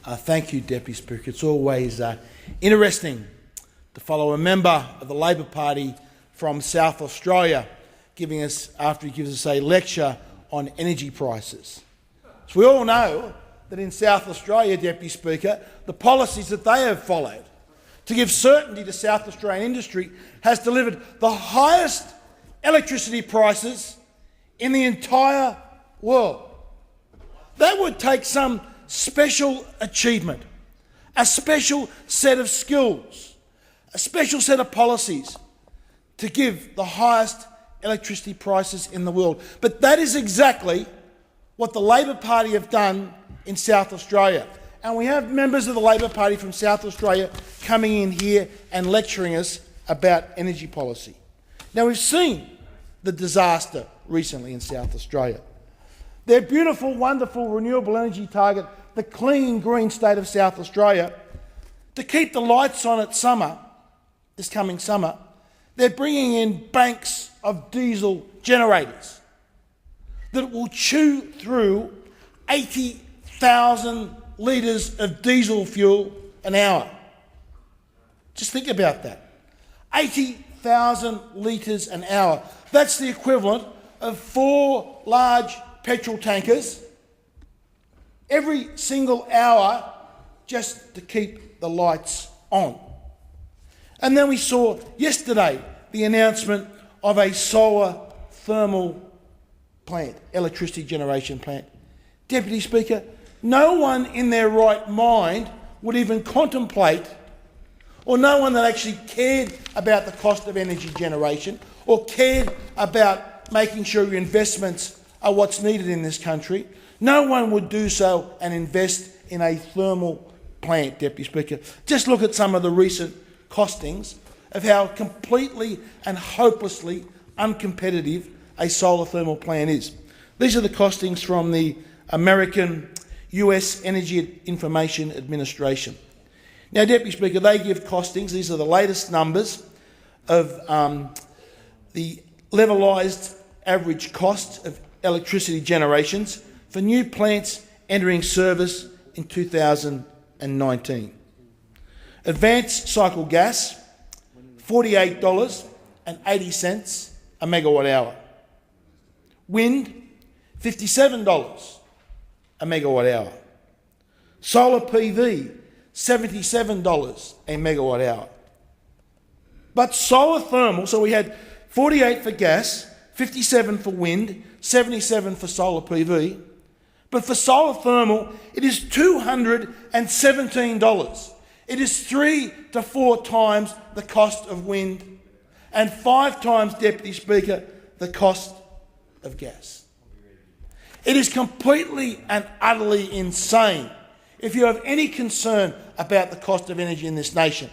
Thank you, Deputy Speaker. It's always interesting to follow a member of the Labor Party from South Australia after he gives us a lecture on energy prices. So we all know that in South Australia, Deputy Speaker, the policies that they have followed to give certainty to South Australian industry has delivered the highest electricity prices in the entire world. That would take some special achievement, a special set of skills, a special set of policies to give the highest electricity prices in the world. But that is exactly what the Labor Party have done in South Australia. And we have members of the Labor Party from South Australia coming in here and lecturing us about energy policy. Now, we've seen the disaster recently in South Australia. Their beautiful, wonderful renewable energy target, the clean, green state of South Australia, to keep the lights on at summer, this coming summer, they're bringing in banks of diesel generators that will chew through 80,000 litres of diesel fuel an hour. Just think about that. 80,000 litres an hour. That's the equivalent of 4 large petrol tankers every single hour just to keep the lights on. And then we saw yesterday the announcement of a solar thermal plant, electricity generation plant. Deputy Speaker, no one in their right mind would even contemplate, or no one that actually cared about the cost of energy generation or cared about making sure your investments are what's needed in this country, no one would do so and invest in a thermal plant, Deputy Speaker. Just look at some of the recent costings of how completely and hopelessly uncompetitive a solar thermal plant is. These are the costings from the American US Energy Information Administration. Now, Deputy Speaker, they give costings, these are the latest numbers of the levelised average cost of electricity generations for new plants entering service in 2019. Advanced cycle gas, $48.80 a megawatt hour. Wind, $57 a megawatt hour. Solar PV, $77 a megawatt hour. But solar thermal, so we had 48 for gas, 57 for wind, 77 for solar PV. But for solar thermal, it is $217. It is 3 to 4 times the cost of wind and 5 times, Deputy Speaker, the cost of gas. It is completely and utterly insane, if you have any concern about the cost of energy in this nation,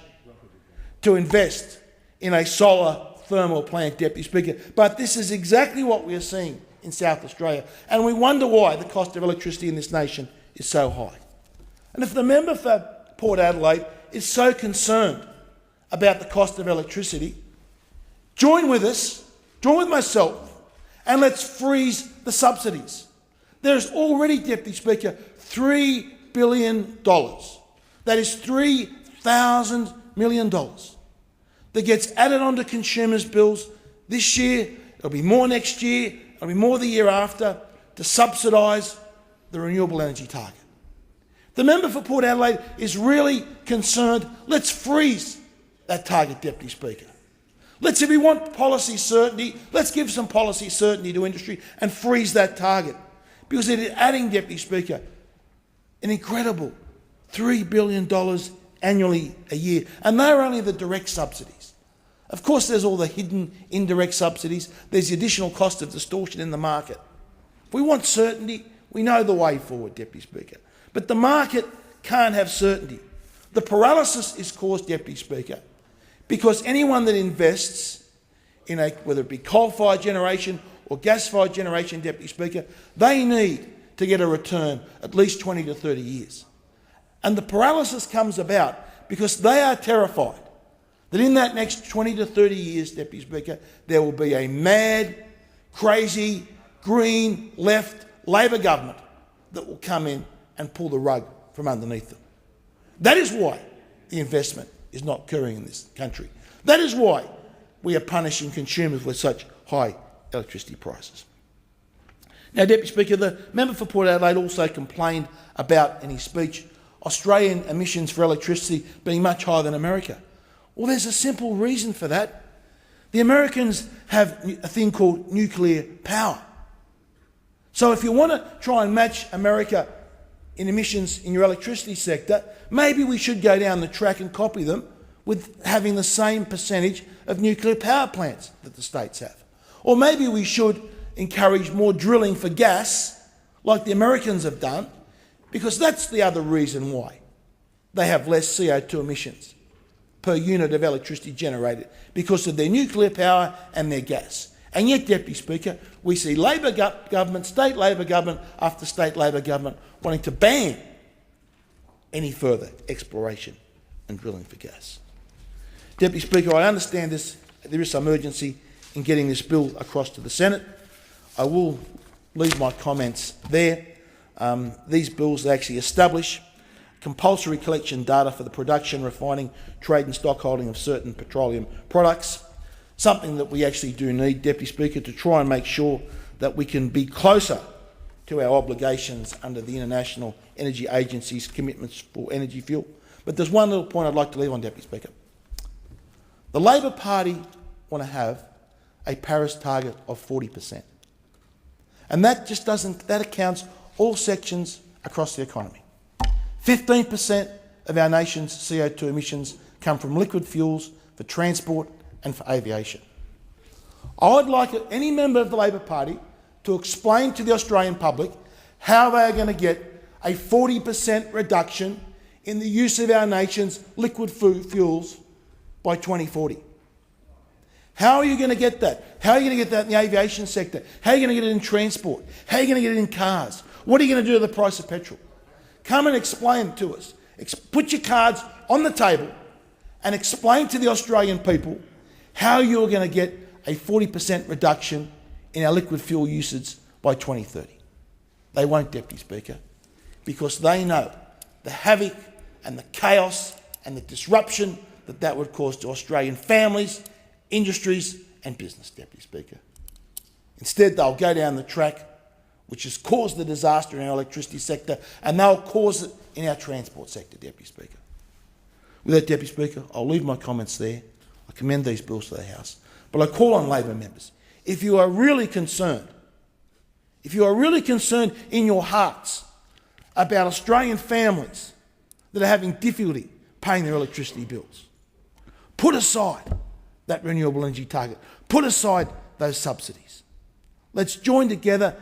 to invest in a solar thermal plant, Deputy Speaker. But this is exactly what we are seeing in South Australia, and we wonder why the cost of electricity in this nation is so high. And if the member for Port Adelaide is so concerned about the cost of electricity, join with us, join with myself, and let's freeze the subsidies. There's already, Deputy Speaker, $3 billion. That is $3,000 million that gets added onto consumers' bills this year. There'll be more next year. There'll be more the year after to subsidise the renewable energy target. The member for Port Adelaide is really concerned. Let's freeze that target, Deputy Speaker. If we want policy certainty, let's give some policy certainty to industry and freeze that target. Because it is adding, Deputy Speaker, an incredible $3 billion annually a year. And they're only the direct subsidies. Of course, there's all the hidden indirect subsidies. There's the additional cost of distortion in the market. If we want certainty, we know the way forward, Deputy Speaker. But the market can't have certainty. The paralysis is caused, Deputy Speaker, because anyone that invests in whether it be coal-fired generation or gas-fired generation, Deputy Speaker, they need to get a return at least 20 to 30 years. And the paralysis comes about because they are terrified that in that next 20 to 30 years, Deputy Speaker, there will be a mad, crazy, green, left Labor government that will come in and pull the rug from underneath them. That is why the investment is not occurring in this country. That is why we are punishing consumers with such high electricity prices. Now, Deputy Speaker, the member for Port Adelaide also complained about, in his speech, Australian emissions for electricity being much higher than America. Well, there's a simple reason for that. The Americans have a thing called nuclear power. So if you want to try and match America in emissions in your electricity sector, maybe we should go down the track and copy them with having the same percentage of nuclear power plants that the states have. Or maybe we should encourage more drilling for gas, like the Americans have done, because that's the other reason why they have less CO2 emissions per unit of electricity generated, because of their nuclear power and their gas. And yet, Deputy Speaker, we see Labor government, state Labor government after state Labor government wanting to ban any further exploration and drilling for gas. Deputy Speaker, I understand there is some urgency in getting this bill across to the Senate. I will leave my comments there. These bills actually establish compulsory collection data for the production, refining, trade and stockholding of certain petroleum products, something that we actually do need, Deputy Speaker, to try and make sure that we can be closer to our obligations under the International Energy Agency's commitments for energy fuel. But there's one little point I'd like to leave on, Deputy Speaker. The Labor Party want to have a Paris target of 40%. And that just doesn't, that accounts all sections across the economy. 15% of our nation's CO2 emissions come from liquid fuels for transport and for aviation. I would like any member of the Labor Party to explain to the Australian public how they are going to get a 40% reduction in the use of our nation's liquid fuels by 2040. How are you going to get that? How are you going to get that in the aviation sector? How are you going to get it in transport? How are you going to get it in cars? What are you going to do to the price of petrol? Come and explain to us. Put your cards on the table and explain to the Australian people how you're going to get a 40% reduction in our liquid fuel usage by 2030. They won't, Deputy Speaker, because they know the havoc and the chaos and the disruption that that would cause to Australian families, industries and business, Deputy Speaker. Instead, they'll go down the track which has caused the disaster in our electricity sector, and they'll cause it in our transport sector, Deputy Speaker. With that, Deputy Speaker, I'll leave my comments there. I commend these bills to the House. But I call on Labor members, if you are really concerned in your hearts about Australian families that are having difficulty paying their electricity bills, put aside that renewable energy target. Put aside those subsidies. Let's join together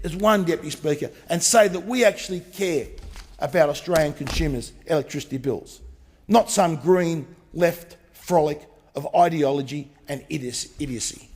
as one, Deputy Speaker, and say that we actually care about Australian consumers' electricity bills, not some green left frolic of ideology and idiocy.